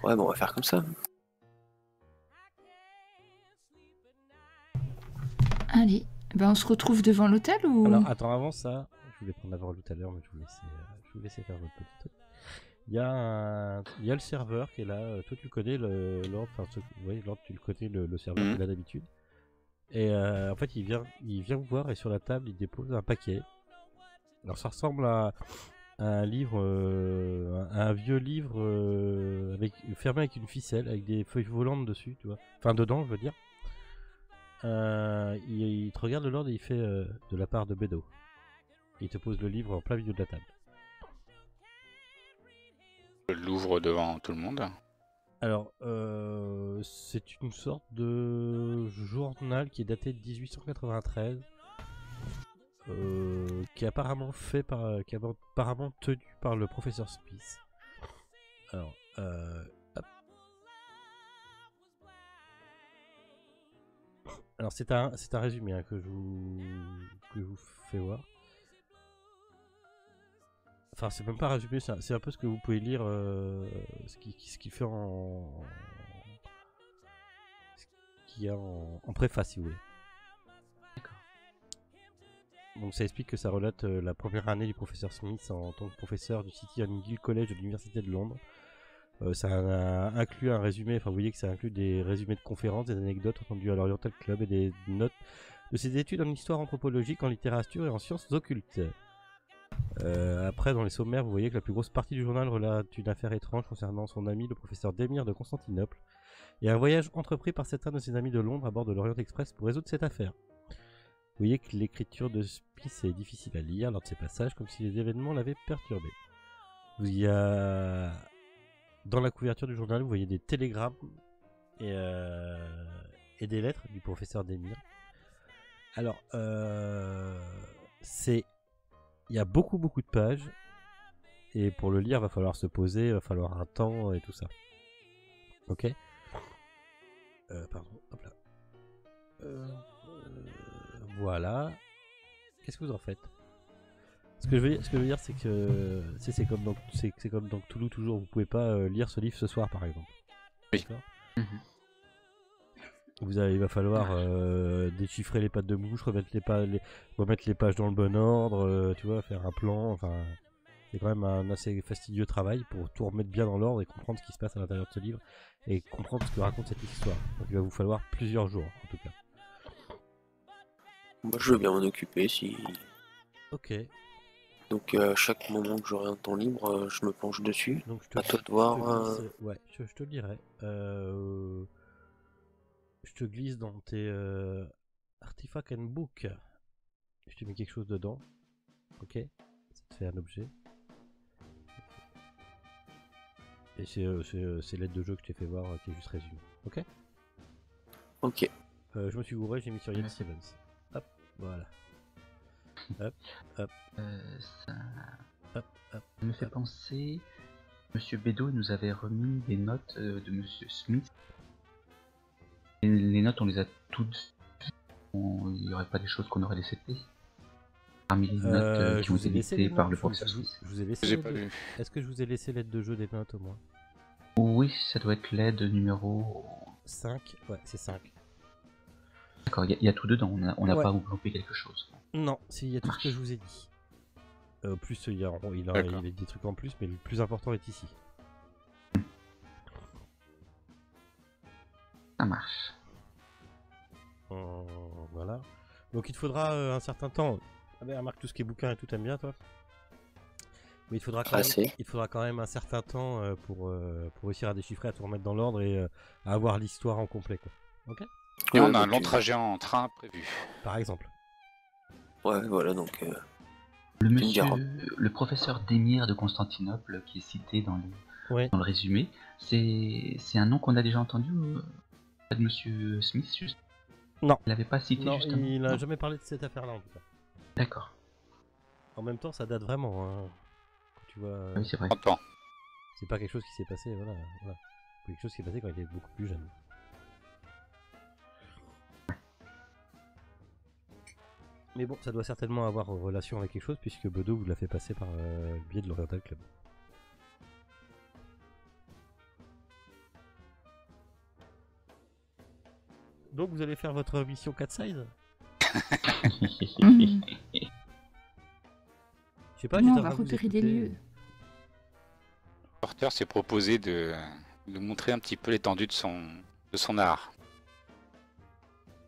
Ouais, bon, on va faire comme ça. Allez, ben on se retrouve devant l'hôtel ou... Alors, attends, avant ça, je voulais prendre la parole tout à l'heure, mais je vous laissais faire votre petit truc. Il y a le serveur qui est là. Toi, tu connais Lord, Lord, tu le connais, le serveur qui est là d'habitude. Et en fait, il vient vous voir et sur la table, il dépose un paquet. Alors, ça ressemble à un livre, un vieux livre fermé avec une ficelle, avec des feuilles volantes dessus, tu vois. Enfin, dedans, je veux dire. Il te regarde le Lord et il fait de la part de Bédo. Il te pose le livre en plein milieu de la table. Je l'ouvre devant tout le monde. Alors, c'est une sorte de journal qui est daté de 1893, qui est apparemment qui est apparemment tenu par le professeur Smith. Alors, hop. Alors c'est un résumé hein, que je vous fais voir. Enfin, c'est même pas résumé, c'est un peu ce que vous pouvez lire, ce qui fait ce qu'il y a en préface, si vous voulez. D'accord. Donc ça explique que ça relate la première année du professeur Smith en tant que professeur du City and Guild College de l'Université de Londres. Ça inclut un résumé, enfin vous voyez que ça inclut des résumés de conférences, des anecdotes entendues à l'Oriental Club et des notes de ses études en histoire anthropologique, en littérature et en sciences occultes. Après, dans les sommaires, vous voyez que la plus grosse partie du journal relate une affaire étrange concernant son ami, le professeur Demir de Constantinople, et un voyage entrepris par certains de ses amis de Londres à bord de l'Orient Express pour résoudre cette affaire. Vous voyez que l'écriture de Smith est difficile à lire lors de ces passages, comme si les événements l'avaient perturbé. Il y a... Dans la couverture du journal, vous voyez des télégrammes et des lettres du professeur Demir. Alors, il y a beaucoup de pages, et pour le lire, va falloir se poser, il va falloir un temps et tout ça. Ok. Pardon, hop là. Voilà. Qu'est-ce que vous en faites? Ce que je veux dire, c'est que c'est comme dans Toulouse toujours, vous pouvez pas lire ce livre ce soir, par exemple. Oui. Il va falloir déchiffrer les pattes de mouche, remettre les pages dans le bon ordre, tu vois, faire un plan. Enfin, c'est quand même un assez fastidieux travail pour tout remettre bien dans l'ordre et comprendre ce qui se passe à l'intérieur de ce livre et comprendre ce que raconte cette histoire. Donc il va vous falloir plusieurs jours, en tout cas. Moi, je veux bien m'en occuper si. Ok. Donc, à chaque moment que j'aurai un temps libre, je me penche dessus. Donc à toi de voir. Ouais, je te le dirai. Je te glisse dans tes artifacts and book. Je te mets quelque chose dedans. Ok. Ça te fait un objet. Et c'est l'aide de jeu que je t'ai fait voir qui est juste résumé. Ok. Ok. Je me suis gouré, j'ai mis sur Ian Stevens. Hop, voilà. Hop, hop. Ça Hop, hop. me fait penser. Monsieur Bédo nous avait remis des notes de Monsieur Smith. Et les notes, on les a toutes. Il n'y aurait pas des choses qu'on aurait laissées parmi les notes qui ont été dictées par le professeur Smith. Je vous ai laissé. J'ai pas vu. Est-ce que je vous ai laissé l'aide de jeu des notes au moins? Oui, ça doit être l'aide numéro 5. Ouais, c'est 5. D'accord, il y a tout dedans, on n'a Ouais. pas oublié quelque chose. Non, il y a tout ce que je vous ai dit. Plus il y a des trucs en plus, mais le plus important est ici. Ça marche. Voilà. Donc il te faudra un certain temps. Ah ben remarque tout ce qui est bouquin et tout, t'aimes bien toi? Mais il te faudra quand même un certain temps pour réussir à déchiffrer, à tout remettre dans l'ordre et à avoir l'histoire en complet, quoi. Ok? Et on a un long trajet en train prévu. Par exemple. Ouais, voilà, donc. Le professeur Demir de Constantinople qui est cité dans le résumé, c'est un nom qu'on a déjà entendu de Monsieur Smith, juste? Non. Il l'avait pas cité, Non, justement? il n'a jamais parlé de cette affaire-là en tout cas. D'accord. En même temps, ça date vraiment. Hein. Tu vois. Oui, c'est vrai. 30 ans. C'est pas quelque chose qui s'est passé, voilà. C'est quelque chose qui s'est passé quand il était beaucoup plus jeune. Mais bon, ça doit certainement avoir relation avec quelque chose puisque Bedeau vous l'a fait passer par le biais de l'Oriental Club. Donc vous allez faire votre mission 4 size? Mhm. Je sais pas, Non, j'étais on en va train de vous repérer des écouter. lieux. Le porteur s'est proposé de montrer un petit peu l'étendue de son art.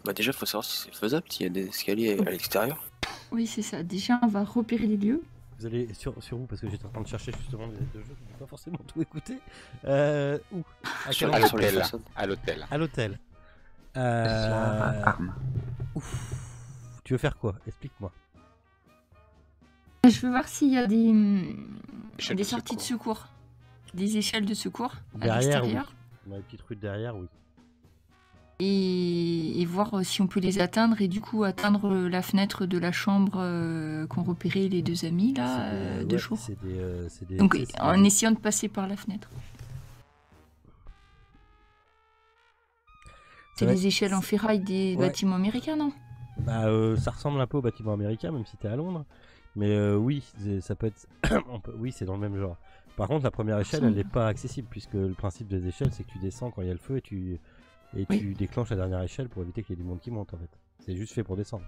Bah, déjà, faut savoir si c'est faisable, s'il y a des escaliers à l'extérieur. Oui, c'est ça. Déjà, on va repérer les lieux. Vous allez sur où? Parce que j'étais en train de chercher justement des aides de jeu, je n'ai pas forcément tout écouté. Où? À Sur quel la- endroit? sur les l'hôtel. façades. À l'hôtel. À l'hôtel. Arme. Ouf. Tu veux faire quoi? Explique-moi. Je veux voir s'il y a Échelle des de sorties de secours. secours. Des échelles de secours à Derrière, oui. l'extérieur. Dans les petites rues de derrière, oui. Et voir si on peut les atteindre et du coup atteindre la fenêtre de la chambre qu'ont repéré les deux amis là C'est des- de ouais, jour. c'est des- Donc c'est en essayant de passer par la fenêtre. C'est Ouais, les échelles en ferraille des Ouais. bâtiments américains, non? Bah, ça ressemble un peu au bâtiment américain, même si t'es à Londres. Mais oui, ça peut être. Oui, c'est dans le même genre. Par contre, la première échelle, elle n'est pas accessible, puisque le principe des échelles, c'est que tu descends quand il y a le feu et tu déclenches la dernière échelle pour éviter qu'il y ait du monde qui monte, en fait. C'est juste fait pour descendre.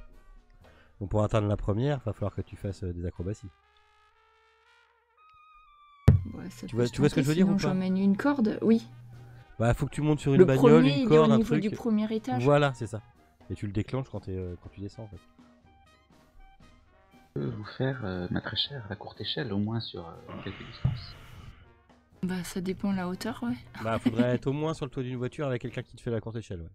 Donc pour atteindre la première, il va falloir que tu fasses des acrobaties. Ouais, ça Tu peut vois, se tu vois ce que tenter, je veux dire sinon ou pas? j'emmène une corde, oui. Bah, faut que tu montes sur une Le bagnole, premier, une il est corde, au un niveau truc. du premier étage. Voilà, c'est ça. Et tu le déclenches quand tu descends en fait. Je peux vous faire, ma très chère, à courte échelle, au moins sur quelques distances. Bah, ça dépend de la hauteur, ouais. Bah, faudrait être au moins sur le toit d'une voiture avec quelqu'un qui te fait la courte échelle, ouais.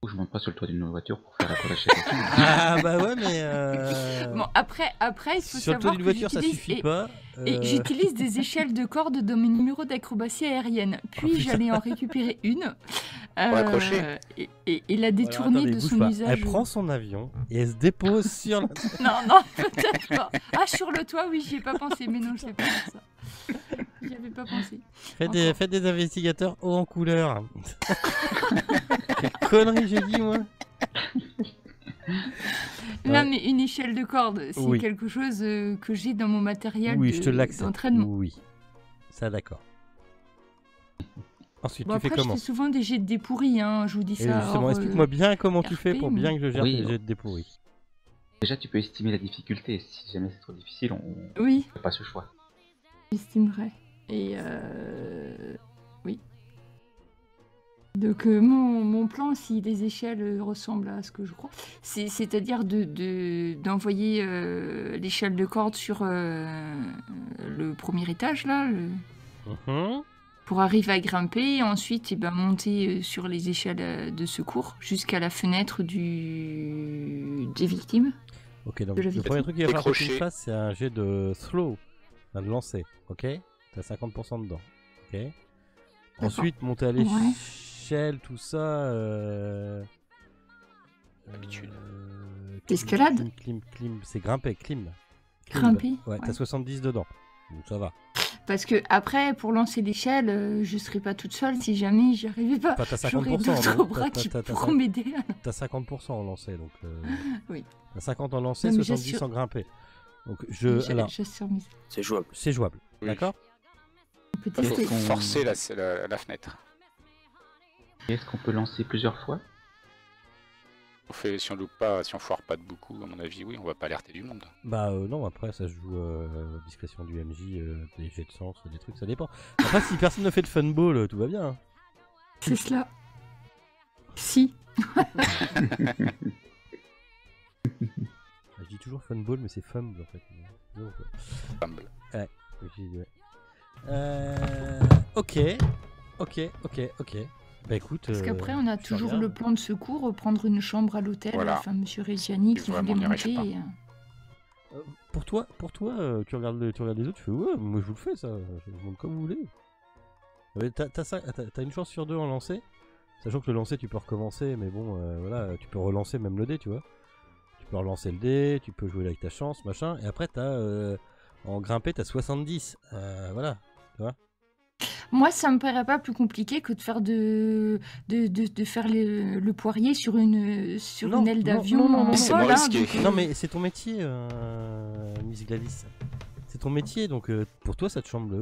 Ou je monte pas sur le toit d'une voiture pour faire la courte échelle. Ah, bah ouais, mais. Bon, après, il faut Sur le toit savoir d'une que voiture, ça j'utilise... suffit pas. Et j'utilise des échelles de corde dans mes numéros d'acrobatie aérienne. Puis putain. j'allais en récupérer une. accrocher. Et la détourner Alors, attendez, de bouge son pas. usage. Elle prend son avion et elle se dépose sur la. Non, peut-être pas. Ah, sur le toit, oui, j'y ai pas pensé. Mais non, je sais pas faire ça. J'y avais pas pensé. Faites des investigateurs haut en couleur. Quelle connerie j'ai dit, moi. Non, Ouais. mais une échelle de corde, c'est Oui. quelque chose que j'ai dans mon matériel Oui, je te l'accepte. d'entraînement. Oui. Ça, d'accord. Ensuite, Bon, tu après, fais je comment? fais souvent des jets de dépourris, hein, je vous dis Et ça. justement, hors, explique-moi bien comment tu fais RP, pour mais- bien que je gère Oui, tes jets de dépourris. Déjà, tu peux estimer la difficulté. Si jamais c'est trop difficile, on Oui, fait pas ce choix. j'estimerais. Et oui. Donc mon plan, si les échelles ressemblent à ce que je crois, c'est-à-dire d'envoyer l'échelle de corde sur le premier étage, là, Mhm. pour arriver à grimper, et ensuite monter sur les échelles de secours jusqu'à la fenêtre des victimes. Ok, donc De la le premier truc qu'il va falloir que tu Décrocher. fasses, c'est un jet de throw, enfin de lancer, ok? T'as 50% dedans, ok? Ensuite, monter à l'échelle, tout ça. Habitude. L'escalade. Clim, c'est grimper, clim. Grimper, Ouais, ouais. t'as 70 dedans, donc ça va. Parce que après, pour lancer l'échelle, je serai pas toute seule si jamais j'y arrivais pas. Enfin, t'as J'aurai 50%, d'autres donc bras qui t'as pourront m'aider. T'as 50% en lancer, donc. Oui. T'as 50 en lancer, Non, mais 70 j'assure- en grimper. Donc alors, J'assure mes... C'est jouable. c'est jouable, Oui. d'accord? On peut Il faut tester. forcer la fenêtre. Et est-ce qu'on peut lancer plusieurs fois? Si on loupe pas, si on foire pas de beaucoup, à mon avis, oui, on va pas alerter du monde. Bah non, après ça se joue discrétion du MJ, des jets de sens, des trucs, ça dépend. Après, si personne ne fait de funball, tout va bien. Hein. C'est cela. Si. Je dis toujours funball, mais c'est fumble en fait. Donc, Fumble. ouais. Ok. Bah écoute. Parce qu'après, on a je toujours regarde. le plan de secours, prendre une chambre à l'hôtel. Voilà. Enfin, monsieur Reggiani Si qui vraiment voulait on n'y arrive monter. pas. Pour toi, tu regardes les autres, tu fais ouais, moi je vous le fais ça, je vous montre comme vous voulez. Ouais, t'as une chance sur deux en lancer, sachant que le lancer tu peux recommencer, mais bon, voilà, tu peux relancer même le dé, tu vois. Tu peux relancer le dé, tu peux jouer avec ta chance, machin, et après en grimper t'as 70, voilà, tu vois. Moi, ça me paraît pas plus compliqué que de faire de faire le poirier sur une aile d'avion non, en non, c'est vol. moins hein, risqué. donc, Non mais c'est ton métier, Miss Gladys. C'est ton métier, donc pour toi ça te semble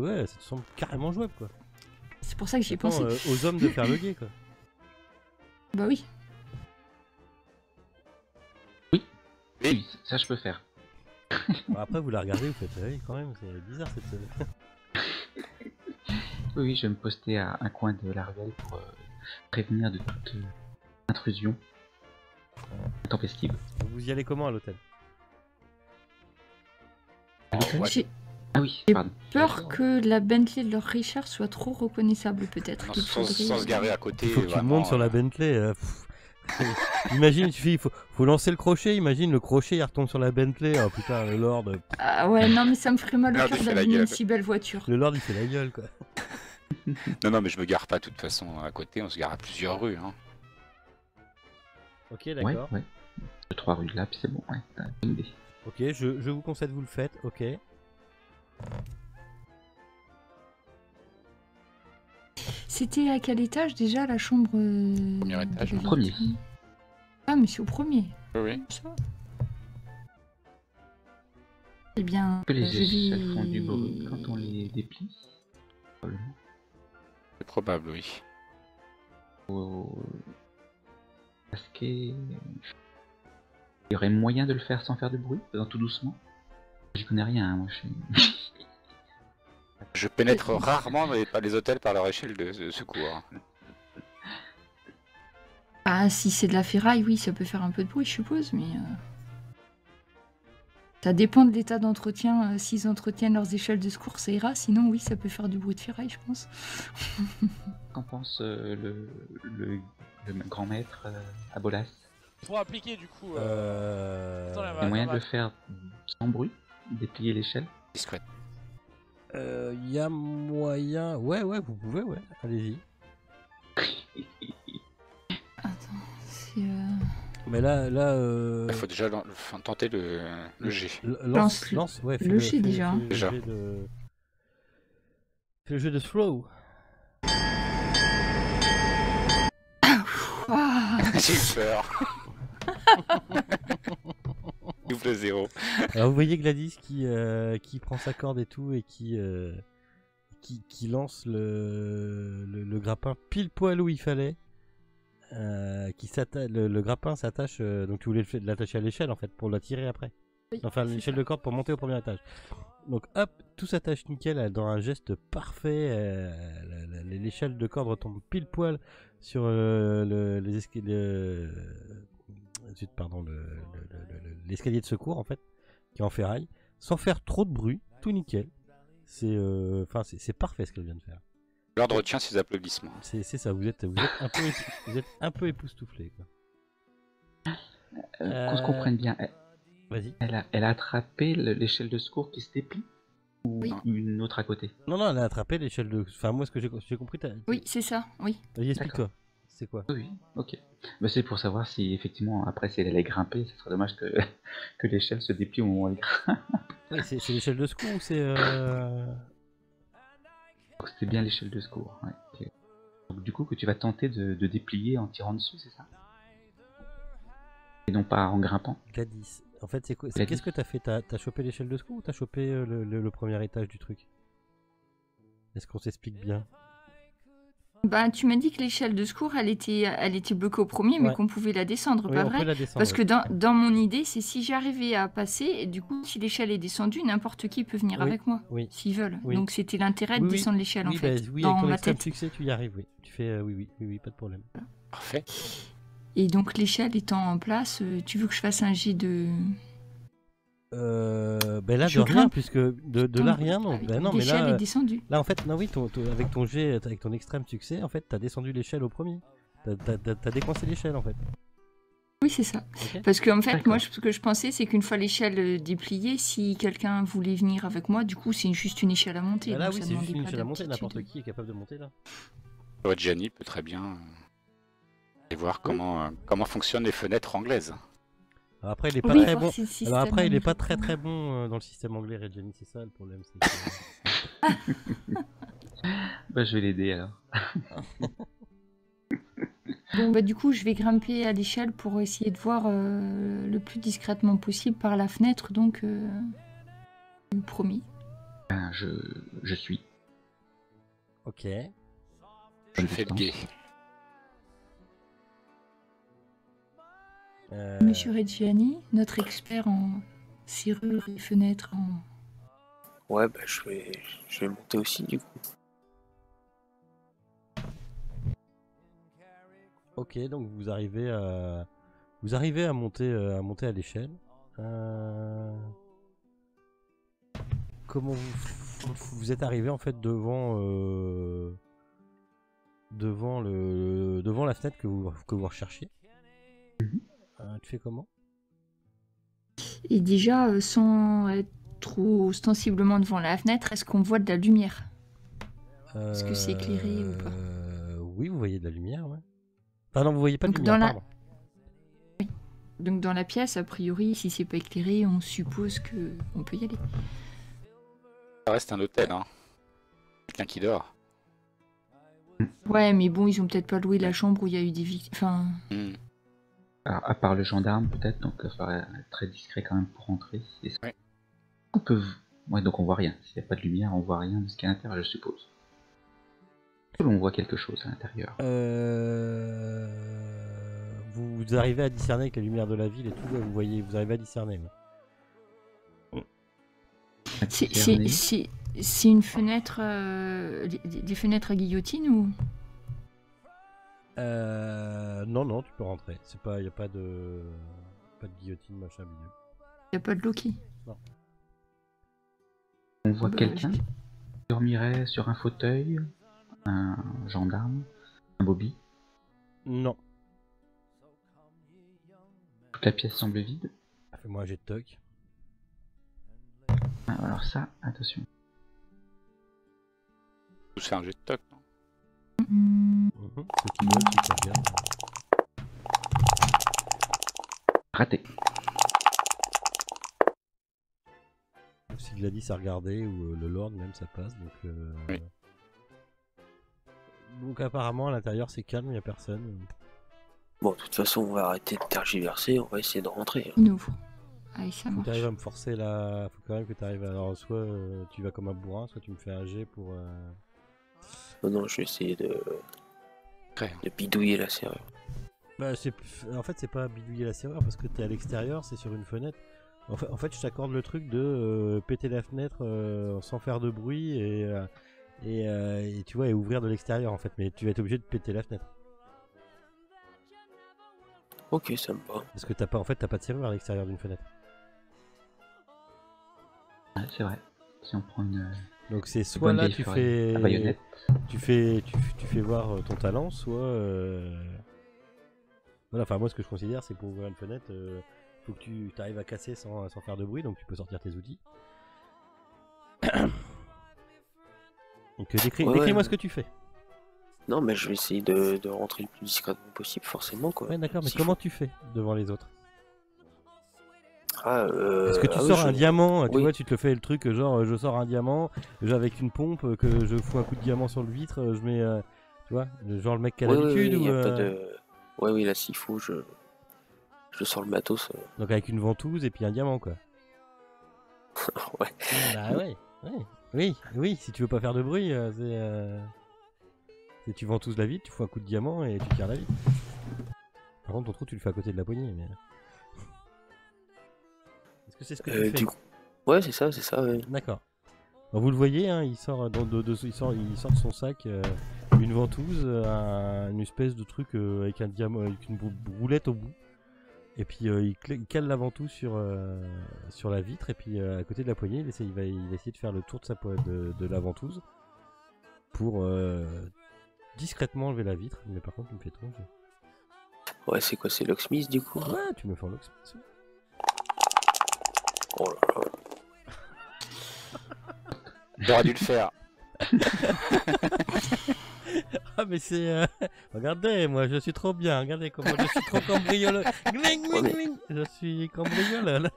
carrément jouable quoi. c'est pour ça que j'y ai Attends, pensé. aux hommes de faire le gay quoi. Bah oui. Oui, ça je peux faire. Bon, après vous la regardez, vous faites oui quand même, c'est bizarre cette. Oui, je vais me poster à un coin de la ruelle pour prévenir de toute intrusion intempestive. Vous y allez comment à l'hôtel? Ouais. J'ai Ah oui, J'ai pardon. peur que la Bentley de leur Richard soit trop reconnaissable, peut-être. Non, qu'il sans faudrait- se garer à côté. Il faut que tu vraiment, montes sur la Bentley. Imagine, il faut lancer le crochet. Imagine le crochet, il retombe sur la Bentley. Oh putain, le Lord. Ah ouais, non, mais ça me ferait mal au Lord, cœur il fait la d'abîmer une gueule. si belle voiture. Le Lord, il fait la gueule quoi. Non, mais je me gare pas de toute façon à côté, on se gare à plusieurs rues. Hein. Ok, Ouais, d'accord. ouais. 3 rues de là, puis c'est bon, ouais, t'as une idée. Ok, je vous conseille, vous le faites. Ok. C'était à quel étage déjà la chambre Premier étage, de la premier. victime Ah, mais c'est au premier. Oui, oui. Ça. Eh bien, Que les je vais- échelles font du bruit quand on les déplie. Probablement. C'est probable, oui. Parce qu'il y aurait moyen de le faire sans faire de bruit, faisant tout doucement. J'y connais rien, hein, moi je suis. Je pénètre rarement les hôtels par leur échelle de secours. Ah, si c'est de la ferraille, oui, ça peut faire un peu de bruit, je suppose, mais... Ça dépend de l'état d'entretien. S'ils entretiennent leurs échelles de secours, ça ira. Sinon, oui, ça peut faire du bruit de ferraille, je pense. Qu'en pense le grand maître à Bolas? Pour appliquer du coup. Il y a moyen de le faire sans bruit, déplier l'échelle? Discrète. Il y a moyen... Ouais, vous pouvez, ouais. Allez-y. Attends, c'est... Mais là... Il faut déjà tenter le G. Lance, ouais. le G déjà. Déjà. Fais le jeu de throw. Ah, J'ai eu peur. Double 0. Alors vous voyez Gladys qui prend sa corde et tout et qui lance le grappin pile poil où il fallait. Le grappin s'attache, donc tu voulais l'attacher à l'échelle en fait pour la tirer après. oui, Enfin c'est l'échelle ça. de corde pour monter au premier étage. Donc hop, tout s'attache nickel dans un geste parfait. L'échelle de corde retombe pile poil sur les escaliers. L'escalier de secours en fait, qui est en ferraille, sans faire trop de bruit, tout nickel. C'est parfait ce qu'elle vient de faire. L'ordre retient ses applaudissements. C'est ça, vous êtes un peu époustouflé. Qu'on se comprenne bien, Vas-y. elle a attrapé l'échelle de secours qui se déplie? Ou Oui. une autre à côté? Non, elle a attrapé l'échelle de. Enfin, moi, ce que j'ai compris. Oui, c'est ça, oui. Vas-y, explique-toi. C'est quoi? Oui, ok. Bah, c'est pour savoir si effectivement, après, si elle allait grimper, ce serait dommage que, que l'échelle se déplie au moment où elle grimpe. Oui, c'est l'échelle de secours ou c'est. Donc, c'était bien l'échelle de secours. Ouais, ok. Donc, du coup, que tu vas tenter de déplier en tirant dessus, c'est ça? Et non pas en grimpant? Gladys. En fait, c'est quoi? Gladys. Qu'est-ce que t'as fait? T'as chopé l'échelle de secours ou t'as chopé le premier étage du truc? Est-ce qu'on s'explique bien? Bah, tu m'as dit que l'échelle de secours, elle était bloquée au premier, mais Ouais. qu'on pouvait la descendre, Oui, pas on vrai? peut la descendre. Parce que dans mon idée, c'est si j'arrivais à passer, et du coup, si l'échelle est descendue, n'importe qui peut venir Oui, avec moi, oui. s'ils veulent. Oui. Donc c'était l'intérêt de Oui, oui. descendre l'échelle, en Oui, fait, bah, oui, dans avec ton ma extrême tête. succès, tu y arrives, oui. Tu fais oui, pas de problème. Parfait. Et donc l'échelle étant en place, tu veux que je fasse un jet de... Ben là, Je de rien, grimpe. puisque de là, rien, non. Ben non, mais L'échelle là, est descendue. là, en fait, non, oui, avec ton jet, avec ton extrême succès, en fait, t'as descendu l'échelle au premier. T'as décoincé l'échelle, en fait. Oui, c'est ça. Ok. Parce qu'en fait, D'accord. moi, ce que je pensais, c'est qu'une fois l'échelle dépliée, si quelqu'un voulait venir avec moi, du coup, c'est juste une échelle à monter. Ben là, donc oui, ça c'est juste demandait une pas échelle à monter. d'aptitude. N'importe qui est capable de monter là. Gianni peut très bien aller voir comment fonctionnent les fenêtres anglaises. Alors après, il est pas Oui, très voir bon. si le système Alors après, il est pas américain- très bon dans le système anglais, Reggiani, c'est ça le problème. c'est que- Bah, je vais l'aider alors. Bon, bah, du coup, je vais grimper à l'échelle pour essayer de voir le plus discrètement possible par la fenêtre, donc promis. Ben, je suis. Ok. Je fais le guet. Monsieur Reggiani, notre expert en serrure et fenêtres en... Ouais, bah je vais monter aussi du coup. Ok, donc vous arrivez à monter à l'échelle. Comment vous êtes arrivé en fait devant la fenêtre que vous recherchiez. Tu fais comment? Et déjà, sans être trop ostensiblement devant la fenêtre, est-ce qu'on voit de la lumière? Est-ce que c'est éclairé ou pas? Oui, vous voyez de la lumière, ouais. Enfin non, vous voyez pas de Donc, lumière, dans la- pardon. Donc dans la pièce, a priori, si c'est pas éclairé, on suppose que on peut y aller. Ça reste un hôtel, hein. Quelqu'un qui dort. Ouais, mais bon, ils ont peut-être pas loué la chambre où il y a eu des victimes. Enfin, Hmm. Alors, à part le gendarme, peut-être, donc il faudrait être très discret quand même pour entrer. Et ça- Ouais. On peut. Ouais, donc on voit rien. S'il n'y a pas de lumière, on voit rien de ce qu'il y a à l'intérieur, je suppose. Ou on voit quelque chose à l'intérieur. Vous arrivez à discerner avec la lumière de la ville et tout, ouais, vous arrivez à discerner. Ouais. c'est- Discerner. C'est une fenêtre, des fenêtres à guillotine ou? Non, tu peux rentrer. Y a pas de guillotine, machin, bidule. Y a pas de Loki. Non. On voit Bah, quelqu'un qui dormirait sur un fauteuil, un gendarme, un bobby. Non. Toute la pièce semble vide. Fais-moi un jet de toc. Ah, alors ça, attention. C'est un jet de toc, non? Ceux qui veulent, ceux qui regardent. Raté. Si Gladys a regardé, ou le Lord même, ça passe. Oui. Donc apparemment, à l'intérieur, c'est calme, il n'y a personne. Bon, de toute façon, on va arrêter de tergiverser, on va essayer de rentrer. Il ouvre. Allez, ça Faut que marche. tu arrives à me forcer là. Faut quand même que tu arrives à. Alors, soit tu vas comme un bourrin, soit tu me fais un jet pour. Non, je vais essayer de Après, bidouiller la serrure. Bah, en fait, c'est pas bidouiller la serrure parce que t'es à l'extérieur, c'est sur une fenêtre. En fait, je t'accorde le truc de péter la fenêtre sans faire de bruit et tu vois, et ouvrir de l'extérieur en fait. Mais tu vas être obligé de péter la fenêtre Ok, ça me va. parce que t'as pas de serrure à l'extérieur d'une fenêtre. Ouais, c'est vrai. Si on prend une Donc c'est soit bonne là vieille tu forêt à baïonnette. tu fais voir ton talent, soit voilà. Enfin moi ce que je considère c'est pour ouvrir une fenêtre, faut que tu arrives à casser sans faire de bruit, donc tu peux sortir tes outils. Donc décris-moi ce que tu fais. Non, mais je vais essayer de rentrer le plus discrètement possible, forcément, quoi. Ouais d'accord, mais S'il comment faut. tu fais devant les autres? Est-ce que tu sors un diamant, tu oui. vois, tu te le fais le truc genre je sors un diamant, avec une pompe, que je fous un coup de diamant sur le vitre, je mets, tu vois, genre le mec qui a l'habitude oui, ou y a pas de... Ouais, oui, là, s'il faut, je sors le matos. donc avec une ventouse et puis un diamant quoi. Ouais. Bah ouais, oui, si tu veux pas faire de bruit, c'est tu ventouses la vitre, tu fous un coup de diamant et tu tires la vitre. Par contre ton trou tu le fais à côté de la poignée, mais... Est-ce que c'est ce que tu fais? Du coup... Ouais, c'est ça, ouais. D'accord. Alors, vous le voyez, hein, il sort il sort de son sac une ventouse, une espèce de truc avec un diamant, avec une roulette au bout. Et puis il cale la ventouse sur la vitre, et puis à côté de la poignée, il va essayer de faire le tour de la ventouse pour discrètement enlever la vitre. Mais par contre, tu me fais trop. Ouais, c'est quoi, c'est Locksmith, du coup? Ouais, tu me fais un locksmith. Oh là là. j'aurais dû le faire. Ah mais c'est... Regardez, moi je suis trop bien, regardez comment je suis trop cambrioleur. Gling, gling, gling. Je suis cambrioleur là.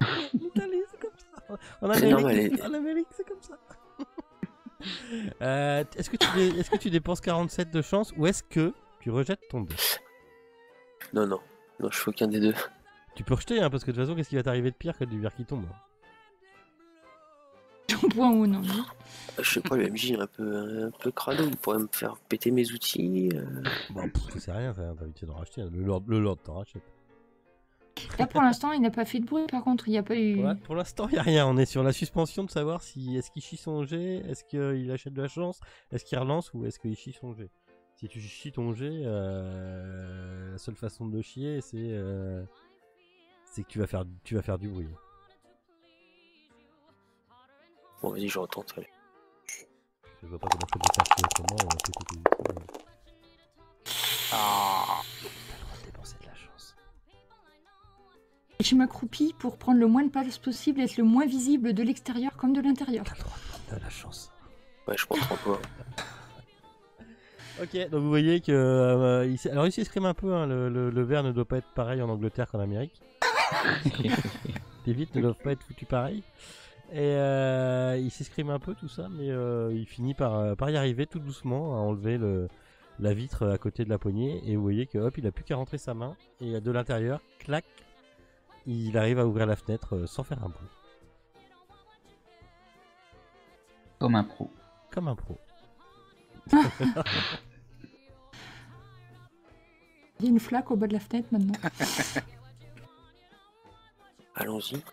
En Italie c'est comme ça. En Amérique c'est comme ça. Est-ce que tu dépenses 47 de chance ou est-ce que tu rejettes ton dé? Non, je fais aucun des deux. Tu peux rejeter hein, parce que de toute façon qu'est-ce qui va t'arriver de pire que du verre qui tombe? Point ou non? Je sais pas, le MJ est un peu crado, il pourrait me faire péter mes outils. Bon, ça sert à rien, t'as envie d'en racheter. Le Lord t'en rachète. Là pour l'instant il n'a pas fait de bruit, par contre il n'y a pas eu... Ouais, pour l'instant, il n'y a rien. On est sur la suspension de savoir si est-ce qu'il chie son jet, est-ce qu'il achète de la chance, est-ce qu'il relance ou est-ce qu'il chie son jet. Si tu chies ton jet, la seule façon de le chier, c'est que tu vas faire du bruit. Bon, vas-y, je retente, allez. Je vois pas comment je peux te faire autrement. On fait tout. Ah, T'as le droit de dépenser de la chance. Je m'accroupis pour prendre le moins de place possible, être le moins visible de l'extérieur comme de l'intérieur. T'as le droit de prendre de la chance. Ouais, je prends 3 points. Ok, donc vous voyez que il s'exprime un peu, hein, le verre ne doit pas être pareil en Angleterre qu'en Amérique. Les vitres ne doivent pas être foutues pareil. Et il s'escrime un peu tout ça, mais il finit par y arriver tout doucement à enlever la vitre à côté de la poignée. Et vous voyez que hop, il a plus qu'à rentrer sa main et de l'intérieur, clac, il arrive à ouvrir la fenêtre sans faire un bruit. Comme un pro. Comme un pro. Il y a une flaque au bas de la fenêtre maintenant. Allons-y.